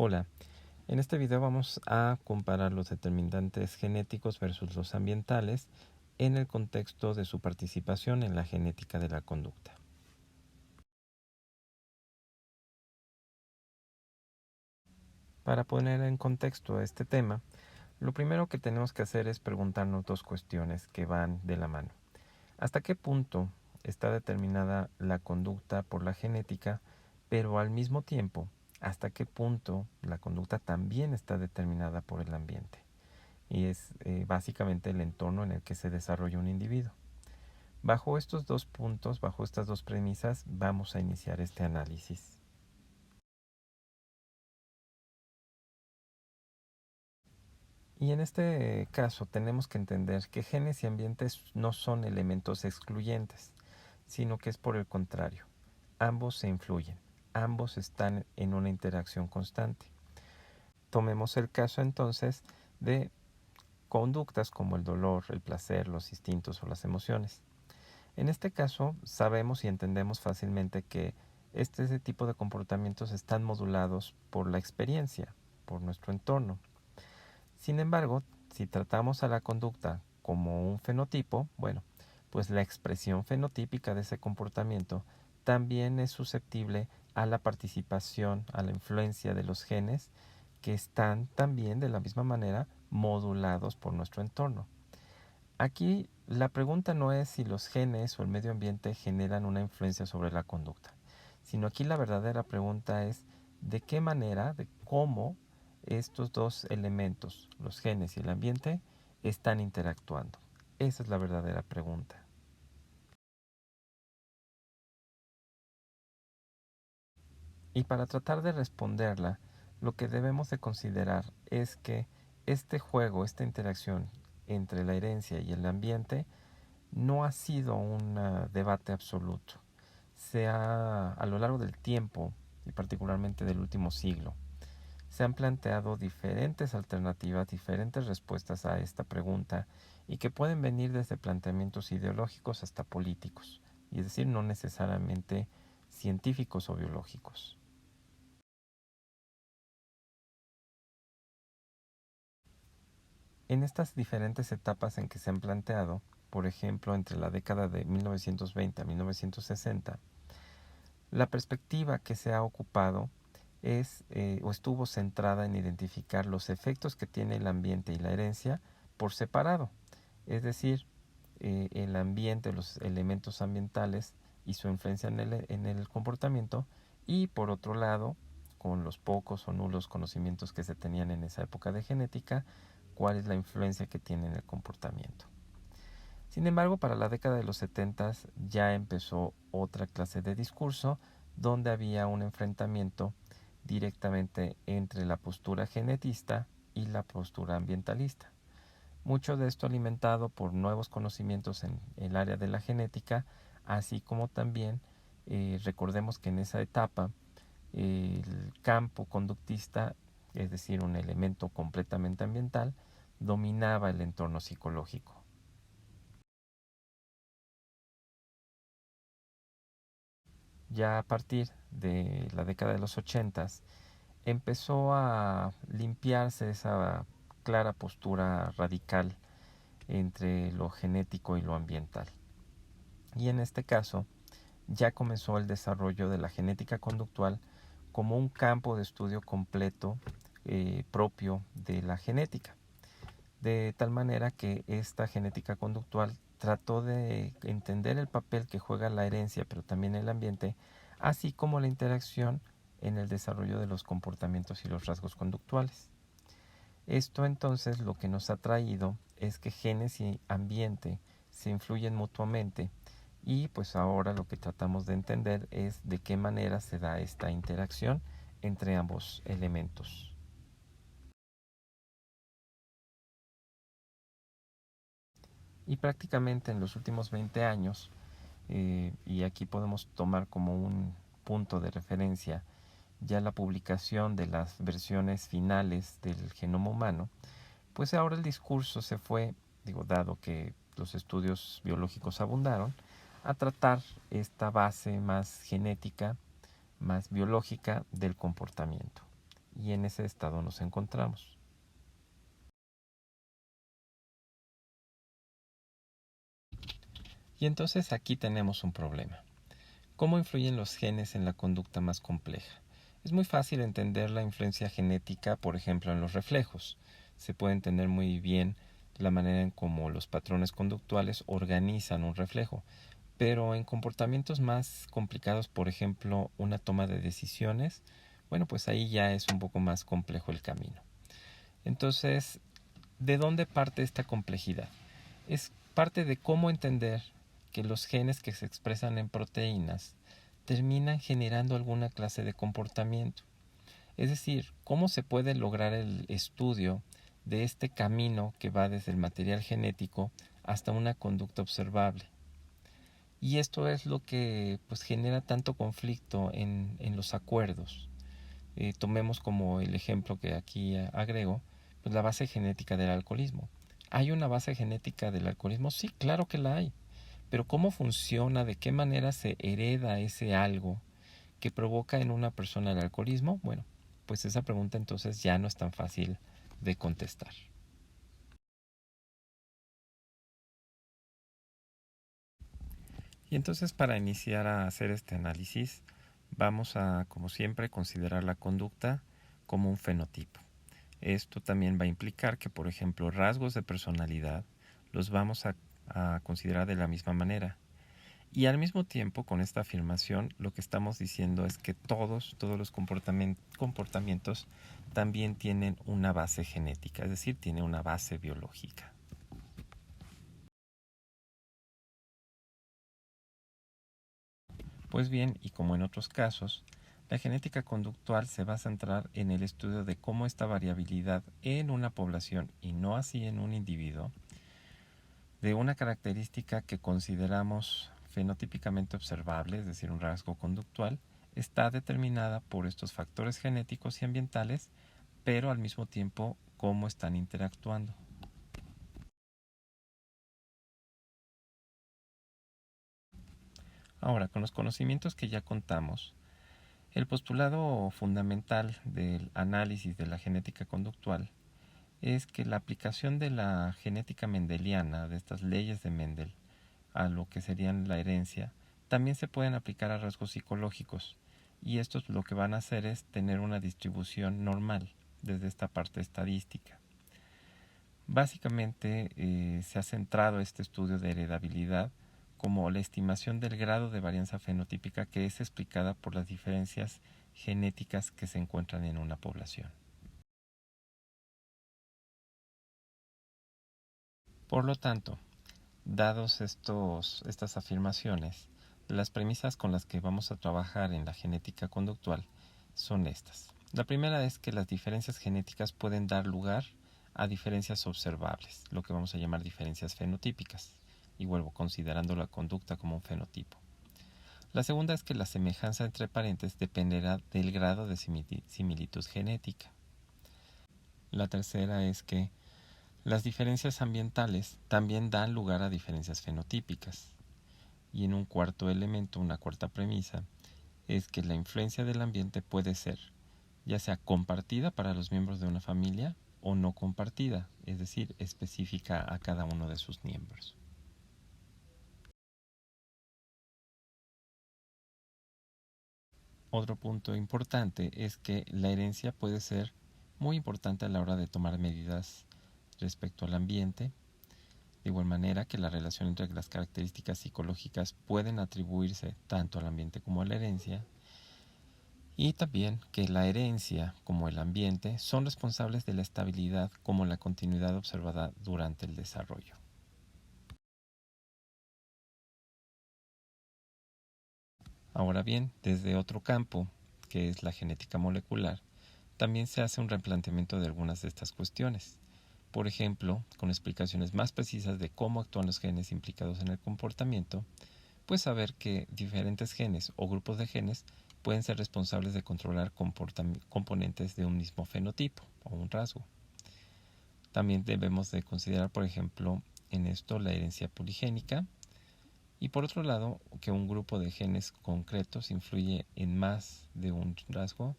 Hola, en este video vamos a comparar los determinantes genéticos versus los ambientales en el contexto de su participación en la genética de la conducta. Para poner en contexto este tema, lo primero que tenemos que hacer es preguntarnos dos cuestiones que van de la mano. ¿Hasta qué punto está determinada la conducta por la genética, pero al mismo tiempo, hasta qué punto la conducta también está determinada por el ambiente? Y es básicamente el entorno en el que se desarrolla un individuo. Bajo estos dos puntos, bajo estas dos premisas, vamos a iniciar este análisis. Y en este caso tenemos que entender que genes y ambientes no son elementos excluyentes, sino que es por el contrario. Ambos se influyen, ambos están en una interacción constante. Tomemos el caso entonces de conductas como el dolor, el placer, los instintos o las emociones. En este caso, sabemos y entendemos fácilmente que este tipo de comportamientos están modulados por la experiencia, por nuestro entorno. Sin embargo, si tratamos a la conducta como un fenotipo, bueno, pues la expresión fenotípica de ese comportamiento también es susceptible a la participación, a la influencia de los genes que están también de la misma manera modulados por nuestro entorno. Aquí la pregunta no es si los genes o el medio ambiente generan una influencia sobre la conducta, sino aquí la verdadera pregunta es de qué manera, de cómo estos dos elementos, los genes y el ambiente, están interactuando. Esa es la verdadera pregunta. Y para tratar de responderla, lo que debemos de considerar es que este juego, esta interacción entre la herencia y el ambiente, no ha sido un debate absoluto. A lo largo del tiempo, y particularmente del último siglo, se han planteado diferentes alternativas, diferentes respuestas a esta pregunta y que pueden venir desde planteamientos ideológicos hasta políticos, y es decir, no necesariamente científicos o biológicos. En estas diferentes etapas en que se han planteado, por ejemplo, entre la década de 1920 a 1960, la perspectiva que se ha ocupado es o estuvo centrada en identificar los efectos que tiene el ambiente y la herencia por separado, es decir, el ambiente, los elementos ambientales y su influencia en el comportamiento, y por otro lado, con los pocos o nulos conocimientos que se tenían en esa época de genética, cuál es la influencia que tiene en el comportamiento. Sin embargo, para la década de los 70 ya empezó otra clase de discurso donde había un enfrentamiento directamente entre la postura genetista y la postura ambientalista. Mucho de esto alimentado por nuevos conocimientos en el área de la genética, así como también recordemos que en esa etapa el campo conductista, es decir, un elemento completamente ambiental, dominaba el entorno psicológico. Ya a partir de la década de los 80 empezó a limpiarse esa clara postura radical entre lo genético y lo ambiental. Y en este caso ya comenzó el desarrollo de la genética conductual como un campo de estudio completo propio de la genética. De tal manera que esta genética conductual trató de entender el papel que juega la herencia, pero también el ambiente, así como la interacción en el desarrollo de los comportamientos y los rasgos conductuales. Esto entonces lo que nos ha traído es que genes y ambiente se influyen mutuamente, y pues ahora lo que tratamos de entender es de qué manera se da esta interacción entre ambos elementos. Y prácticamente en los últimos 20 años, y aquí podemos tomar como un punto de referencia ya la publicación de las versiones finales del genoma humano, pues ahora el discurso se fue, digo, dado que los estudios biológicos abundaron, a tratar esta base más genética, más biológica del comportamiento. y en ese estado nos encontramos. Y entonces aquí tenemos un problema. ¿Cómo influyen los genes en la conducta más compleja? Es muy fácil entender la influencia genética, por ejemplo, en los reflejos. Se puede entender muy bien la manera en cómo los patrones conductuales organizan un reflejo. Pero en comportamientos más complicados, por ejemplo, una toma de decisiones, bueno, pues ahí ya es un poco más complejo el camino. Entonces, ¿de dónde parte esta complejidad? Es parte de cómo entender que los genes que se expresan en proteínas terminan generando alguna clase de comportamiento. Es decir, cómo se puede lograr el estudio de este camino que va desde el material genético hasta una conducta observable. Y esto es lo que pues, genera tanto conflicto en los acuerdos. Tomemos como el ejemplo que aquí agrego, pues la base genética del alcoholismo. ¿Hay una base genética del alcoholismo? Sí, claro que la hay. Pero ¿cómo funciona? ¿De qué manera se hereda ese algo que provoca en una persona el alcoholismo? Bueno, pues esa pregunta entonces ya no es tan fácil de contestar. Y entonces para iniciar a hacer este análisis, vamos a, como siempre, considerar la conducta como un fenotipo. Esto también va a implicar que, por ejemplo, rasgos de personalidad los vamos a considerar de la misma manera. Y al mismo tiempo, con esta afirmación, lo que estamos diciendo es que todos los comportamientos también tienen una base genética, es decir, tienen una base biológica. Pues bien, y como en otros casos, la genética conductual se va a centrar en el estudio de cómo esta variabilidad en una población y no así en un individuo, de una característica que consideramos fenotípicamente observable, es decir, un rasgo conductual, está determinada por estos factores genéticos y ambientales, pero al mismo tiempo cómo están interactuando. Ahora, con los conocimientos que ya contamos, el postulado fundamental del análisis de la genética conductual es que la aplicación de la genética mendeliana, de estas leyes de Mendel, a lo que serían la herencia, también se pueden aplicar a rasgos psicológicos. Y estos lo que van a hacer es tener una distribución normal desde esta parte estadística. Básicamente se ha centrado este estudio de heredabilidad como la estimación del grado de varianza fenotípica que es explicada por las diferencias genéticas que se encuentran en una población. Por lo tanto, dados estas afirmaciones, las premisas con las que vamos a trabajar en la genética conductual son estas. La primera es que las diferencias genéticas pueden dar lugar a diferencias observables, lo que vamos a llamar diferencias fenotípicas, y vuelvo considerando la conducta como un fenotipo. La segunda es que la semejanza entre parientes dependerá del grado de similitud genética. La tercera es que las diferencias ambientales también dan lugar a diferencias fenotípicas. Y en un cuarto elemento, una cuarta premisa, es que la influencia del ambiente puede ser ya sea compartida para los miembros de una familia o no compartida, es decir, específica a cada uno de sus miembros. Otro punto importante es que la herencia puede ser muy importante a la hora de tomar medidas respecto al ambiente, de igual manera que la relación entre las características psicológicas pueden atribuirse tanto al ambiente como a la herencia, y también que la herencia como el ambiente son responsables de la estabilidad como la continuidad observada durante el desarrollo. Ahora bien, desde otro campo, que es la genética molecular, también se hace un replanteamiento de algunas de estas cuestiones. Por ejemplo, con explicaciones más precisas de cómo actúan los genes implicados en el comportamiento, pues saber que diferentes genes o grupos de genes pueden ser responsables de controlar componentes de un mismo fenotipo o un rasgo. También debemos de considerar, por ejemplo, en esto la herencia poligénica y por otro lado que un grupo de genes concretos influye en más de un rasgo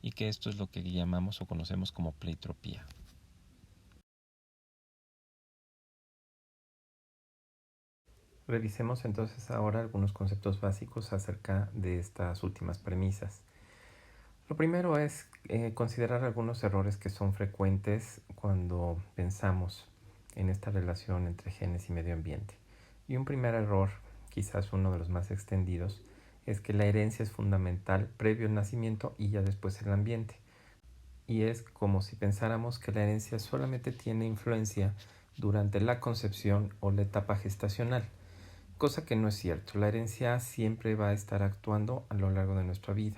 y que esto es lo que llamamos o conocemos como pleitropía. Revisemos entonces ahora algunos conceptos básicos acerca de estas últimas premisas. Lo primero es considerar algunos errores que son frecuentes cuando pensamos en esta relación entre genes y medio ambiente. Y un primer error, quizás uno de los más extendidos, es que la herencia es fundamental previo al nacimiento y ya después el ambiente. Y es como si pensáramos que la herencia solamente tiene influencia durante la concepción o la etapa gestacional, cosa que no es cierto. La herencia siempre va a estar actuando a lo largo de nuestra vida.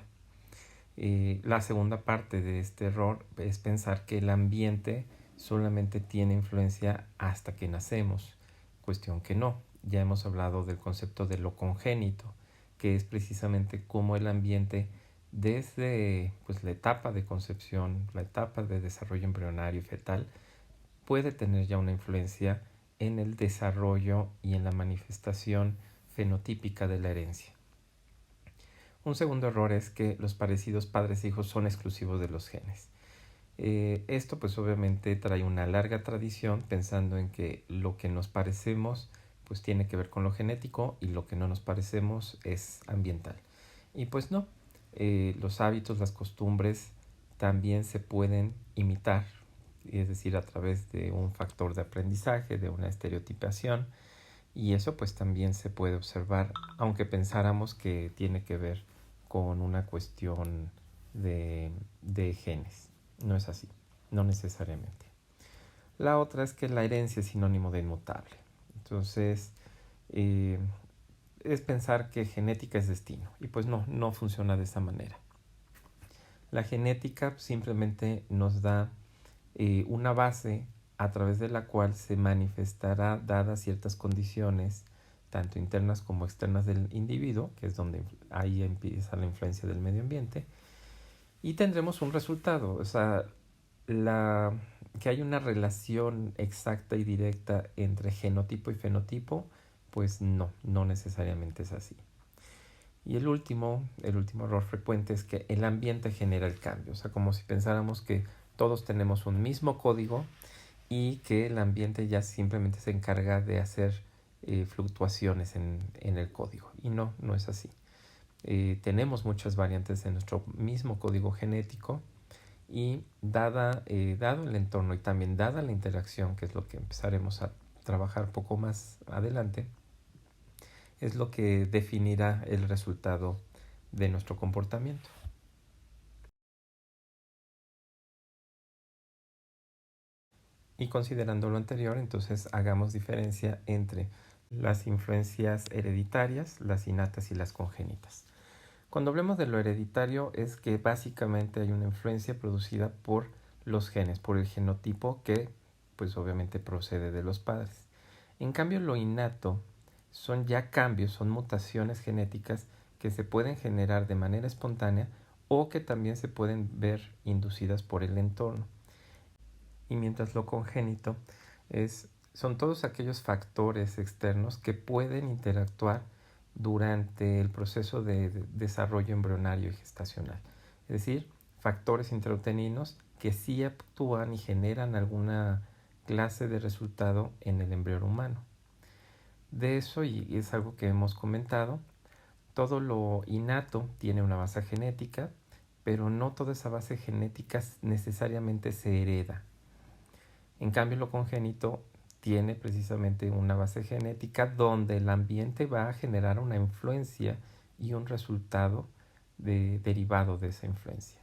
La segunda parte de este error es pensar que el ambiente solamente tiene influencia hasta que nacemos, cuestión que no. Ya hemos hablado del concepto de lo congénito, que es precisamente cómo el ambiente desde la etapa de concepción, la etapa de desarrollo embrionario y fetal, puede tener ya una influencia en el desarrollo y en la manifestación fenotípica de la herencia. Un segundo error es que los parecidos padres-hijos son exclusivos de los genes. Esto pues obviamente trae una larga tradición pensando en que lo que nos parecemos pues tiene que ver con lo genético y lo que no nos parecemos es ambiental. Y pues no, los hábitos, las costumbres también se pueden imitar, es decir, a través de un factor de aprendizaje, de una estereotipación, y eso pues también se puede observar, aunque pensáramos que tiene que ver con una cuestión de genes. No es así, no necesariamente. La otra es que la herencia es sinónimo de inmutable. Entonces, es pensar que genética es destino. Y pues no, no funciona de esa manera. La genética simplemente nos da una base a través de la cual se manifestará dadas ciertas condiciones, tanto internas como externas del individuo, que es donde ahí empieza la influencia del medio ambiente, y tendremos un resultado. O sea, que hay una relación exacta y directa entre genotipo y fenotipo, pues no, no necesariamente es así. Y el último error frecuente es que el ambiente genera el cambio. O sea, como si pensáramos que todos tenemos un mismo código y que el ambiente ya simplemente se encarga de hacer fluctuaciones en el código. Y no, no es así. Tenemos muchas variantes en nuestro mismo código genético y dado el entorno y también dada la interacción, que es lo que empezaremos a trabajar poco más adelante, es lo que definirá el resultado de nuestro comportamiento. Y considerando lo anterior, entonces hagamos diferencia entre las influencias hereditarias, las innatas y las congénitas. Cuando hablemos de lo hereditario es que básicamente hay una influencia producida por los genes, por el genotipo que pues obviamente procede de los padres. En cambio lo innato son ya cambios, son mutaciones genéticas que se pueden generar de manera espontánea o que también se pueden ver inducidas por el entorno. Y mientras lo congénito son todos aquellos factores externos que pueden interactuar durante el proceso de desarrollo embrionario y gestacional. Es decir, factores intrauterinos que sí actúan y generan alguna clase de resultado en el embrión humano. De eso, y es algo que hemos comentado, todo lo innato tiene una base genética, pero no toda esa base genética necesariamente se hereda. En cambio, lo congénito tiene precisamente una base genética donde el ambiente va a generar una influencia y un resultado derivado de esa influencia.